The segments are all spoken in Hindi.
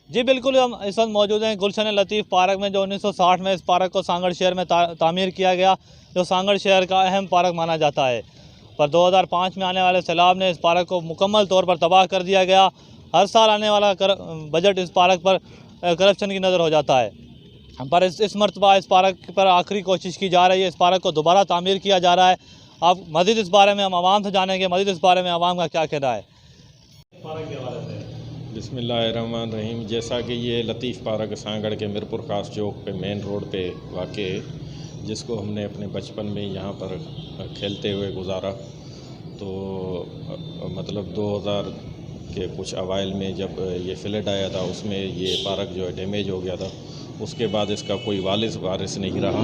जी बिल्कुल, हम इस वक्त मौजूद हैं गुलशन लतीफ़ पार्क में, जो 1960 में इस पार्क को सांगड़ शहर में तामीर किया गया, जो सांगड़ शहर का अहम पार्क माना जाता है। पर 2005 में आने वाले सैलाब ने इस पार्क को मुकम्मल तौर पर तबाह कर दिया गया। हर साल आने वाला बजट इस पार्क पर करप्शन की नज़र हो जाता है। पर इस मरतबा इस पार्क पर आखिरी कोशिश की जा रही है, इस पार्क को दोबारा तामीर किया जा रहा है। अब मज़ीद इस बारे में हम आवाम से जानेंगे, मज़ीद इस बारे में आवाम का क्या कहना है पार्क के बारे में। बिस्मिल्लाहिर्रहमानिर्रहीम। जैसा कि ये लतीफ़ पार्क सांगड़ के मिरपुर खास चौक पे मेन रोड पे वाक़ है, जिसको हमने अपने बचपन में यहाँ पर खेलते हुए गुजारा। तो मतलब 2000 के कुछ अवाइल में जब ये फ्लड आया था, उसमें ये पार्क जो है डैमेज हो गया था। उसके बाद इसका कोई वारिस नहीं रहा।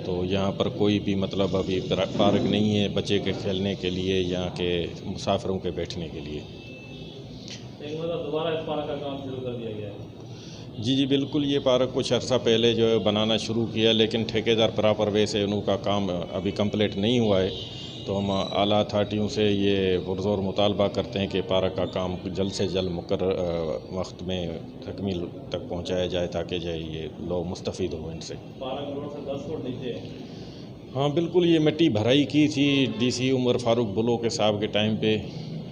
तो यहाँ पर कोई भी मतलब अभी पार्क नहीं है बच्चे के खेलने के लिए, यहाँ के मुसाफिरों के बैठने के लिए। दोबारा इस पार्क का काम शुरू कर दिया गया है। जी बिल्कुल, ये पार्क कुछ अर्सा पहले जो है बनाना शुरू किया, लेकिन ठेकेदार प्रॉपर वे से उनका काम अभी कंप्लीट नहीं हुआ है। तो हम आला अथॉरिटियों से ये पुरज़ोर मुतालबा करते हैं कि पार्क का काम जल्द से जल्द मुकर्रर वक्त में तकमील तक पहुँचाया जाए, ताकि जो ये लोग मुस्तफ़ीद हों इनसे। पार्क रोड से 10 फुट नीचे है। हाँ बिल्कुल, ये मिट्टी भराई की थी DC उमर फारूक बुलो के साहब के टाइम पे,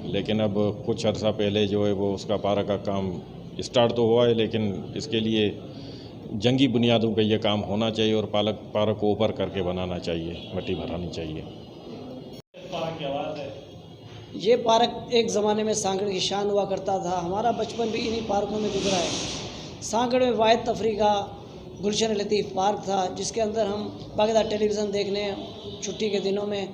लेकिन अब कुछ अर्सा पहले जो है वो उसका पार्क का काम स्टार्ट तो हुआ है, लेकिन इसके लिए जंगी बुनियादों पे ये काम होना चाहिए और पार्क को ऊपर करके बनाना चाहिए, मिट्टी भरानी चाहिए। पार्क की आवाज़ है। ये पार्क एक ज़माने में सांगड़ की शान हुआ करता था। हमारा बचपन भी इन्हीं पार्कों में गुजरा है। सांगड़ में वाहिद तफरी का गुलशन लतीफ़ पार्क था, जिसके अंदर हम बाकायदा टेलीविज़न देखने छुट्टी के दिनों में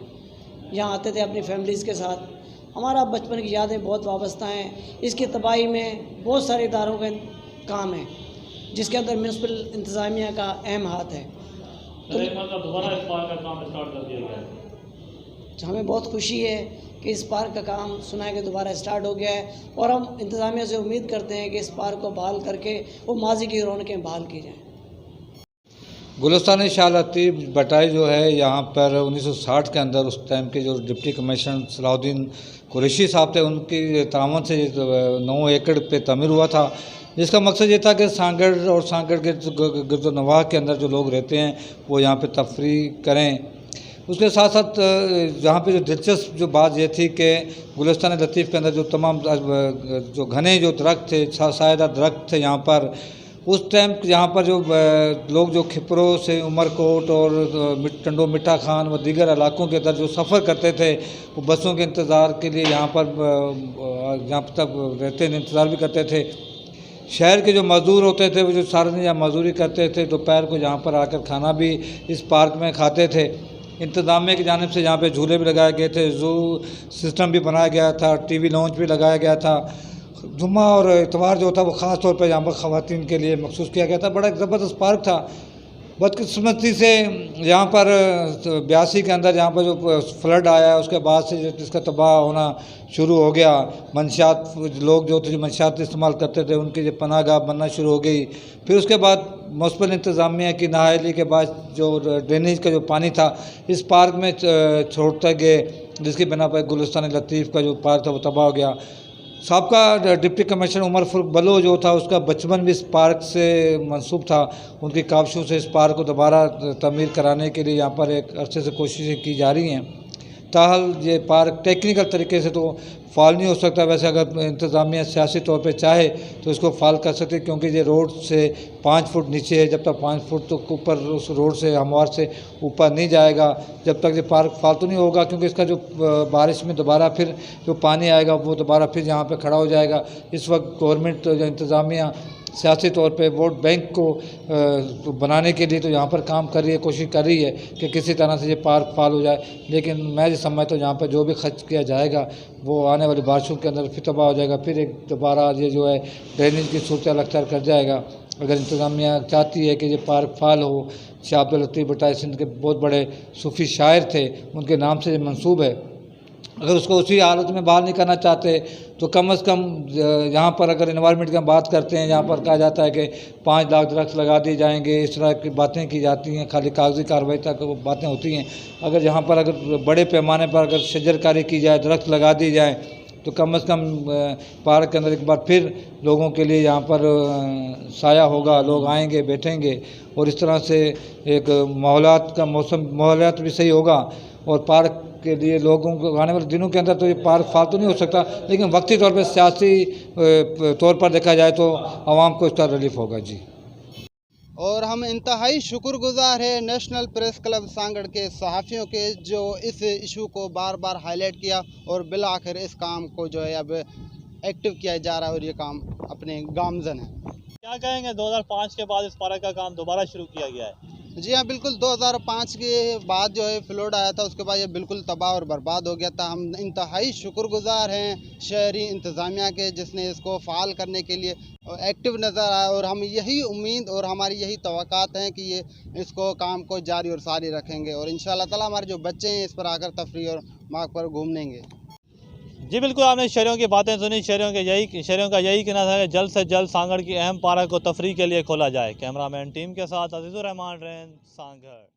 यहाँ आते थे अपनी फैमिलीज़ के साथ। हमारा बचपन की यादें बहुत वाबस्ता हैं। इसकी तबाही में बहुत सारे इदारों का काम है, जिसके अंदर म्यूनसिपल इंतज़ामिया का अहम हाथ है। तो मतलब दोबारा इस पार्क का काम स्टार्ट कर दिया गया है। हमें बहुत खुशी है कि इस पार्क का काम सुना है कि दोबारा स्टार्ट हो गया है, और हम इंतज़ामिया से उम्मीद करते हैं कि इस पार्क को बहाल करके वो माजी की रौनकें बहाल की जाएँ। गुलिस्तान शाह लतीफ़ बटाई जो है यहाँ पर 1960 के अंदर उस टाइम के जो डिप्टी कमिश्नर सलाउद्दीन कुरैशी साहब थे, उनकी तावन से 9 एकड़ पे तमीर हुआ था, जिसका मकसद ये था कि सांगड़ और सांगड़ के गिरदोनवाह के अंदर जो लोग रहते हैं वो यहाँ पे तफरी करें। उसके साथ साथ यहाँ पे जो दिलचस्प जो बात ये थी कि गुलिस्तान लतीफ़ के अंदर जो तमाम जो घने जो दरख्त थे, सायेदार दरख्त थे यहाँ पर, उस टाइम यहाँ पर जो लोग जो खिपरों से उमरकोट और टंडो मिठा खान व दीगर इलाकों के अंदर जो सफ़र करते थे, वो बसों के इंतज़ार के लिए यहाँ तक रहते थे, इंतज़ार भी करते थे। शहर के जो मज़दूर होते थे वो जो सारा दिन यहाँ मज़दूरी करते थे, दोपहर को यहाँ पर आकर खाना भी इस पार्क में खाते थे। इंतज़ामिया की जानिब से यहाँ पे झूले भी लगाए गए थे, ज़ू सिस्टम भी बनाया गया था, TV लॉन्च भी लगाया गया था। जुम्मा और इतवार जो था वो ख़ास तौर पर यहाँ पर ख़वातीन के लिए मखसूस किया गया था। बड़ा एक ज़बरदस्त पार्क था। बदकिस्मती से यहाँ पर 82 के अंदर यहाँ पर जो फ्लड आया, उसके बाद से जिसका तबाह होना शुरू हो गया, मंशियात लोग जो थे जो मंशियात इस्तेमाल करते थे उनकी जो पनाहगाह बनना शुरू हो गई। फिर उसके बाद म्युनिसिपल इंतज़ामिया की नाअहली के बाद जो ड्रेनेज का जो पानी था इस पार्क में छोड़ते गए, जिसकी बिना पर गुलिस्तान लतीफ़ का जो पार्क था वो तबाह हो गया। साबका डिप्टी कमिश्नर उमर फारूक बुलो जो था, उसका बचपन भी इस पार्क से मंसूब था। उनकी काविशों से इस पार्क को दोबारा तमीर कराने के लिए यहाँ पर एक अरसे से कोशिशें की जा रही हैं। ताहल ये पार्क टेक्निकल तरीके से तो फाल नहीं हो सकता। वैसे अगर इंतज़ामिया सियासी तौर पे चाहे तो इसको फाल कर सकते, क्योंकि ये रोड से 5 फुट नीचे है। जब तक 5 फुट तो ऊपर उस रोड से हमवार से ऊपर नहीं जाएगा, जब तक ये पार्क फाल तो नहीं होगा, क्योंकि इसका जो बारिश में दोबारा फिर जो पानी आएगा वो दोबारा फिर यहाँ पे खड़ा हो जाएगा। इस वक्त गवर्नमेंट जो इंतज़ामिया सियासी तौर पे वोट बैंक को बनाने के लिए तो यहाँ पर काम कर रही है, कोशिश कर रही है कि किसी तरह से ये पार्क फाल हो जाए। लेकिन मैं जो समझता हूँ यहाँ पर जो भी खर्च किया जाएगा वो आने वाली बारिशों के अंदर फिर तबाह हो जाएगा, फिर एक दोबारा ये जो है ड्रेनेज की सूरत अख्तियार कर जाएगा। अगर इंतज़ामिया चाहती है कि ये पार्क फाल हो, शाह अब्दुल लतीफ़ बटाई सिंध के बहुत बड़े सूफ़ी शायर थे, उनके नाम से ये मंसूब है, अगर उसको उसी हालत में बहाल नहीं करना चाहते तो कम से कम यहाँ पर अगर इन्वायरमेंट की हम बात करते हैं, यहाँ पर कहा जाता है कि 5 लाख दरख्त लगा दिए जाएंगे, इस तरह की बातें की जाती हैं, खाली कागजी कार्रवाई तक वो बातें होती हैं। अगर यहाँ पर अगर बड़े पैमाने पर अगर शजरकारी की जाए, दरख्त लगा दी जाए, तो कम से कम पार्क के अंदर एक बार फिर लोगों के लिए यहाँ पर साया होगा, लोग आएंगे, बैठेंगे और इस तरह से एक माहौलात का माहौलात भी सही होगा। और पार्क के लिए लोगों को आने वाले दिनों के अंदर तो ये पार्क फालतू नहीं हो सकता, लेकिन वक्ती तौर पर सियासी तौर पर देखा जाए तो आवाम को इसका रिलीफ होगा जी। और हम इंतहाई शुक्रगुजार हैं नेशनल प्रेस क्लब सांगड़ के सहाफ़ियों के, जो इस इशू को बार बार हाईलाइट किया और बिला आखिर इस काम को जो है अब एक्टिव किया जा रहा है और ये काम अपने गामजन है। क्या कहेंगे, 2005 के बाद इस पार्क का काम दोबारा शुरू किया गया है? जी हाँ, बिल्कुल 2005 के बाद जो है फ्लड आया था, उसके बाद ये बिल्कुल तबाह और बर्बाद हो गया था। हम इंतहाई शुक्रगुजार हैं शहरी इंतज़ामिया के, जिसने इसको फ़ाल करने के लिए एक्टिव नज़र आया और हम यही उम्मीद और हमारी यही तवक्कात हैं कि ये इसको काम को जारी और सारी रखेंगे और इंशाअल्लाह ताला हमारे जो बच्चे हैं इस पर आकर तफरी और मार्ग पर घूमेंगे। जी बिल्कुल, आपने शहरियों की बातें सुनी। शहरियों का यही कहना था कि जल्द से जल्द सांगड़ की अहम पार्क को तफरी के लिए खोला जाए। कैमरामैन टीम के साथ अजीज़ुर रहमान रैन, सांगड़।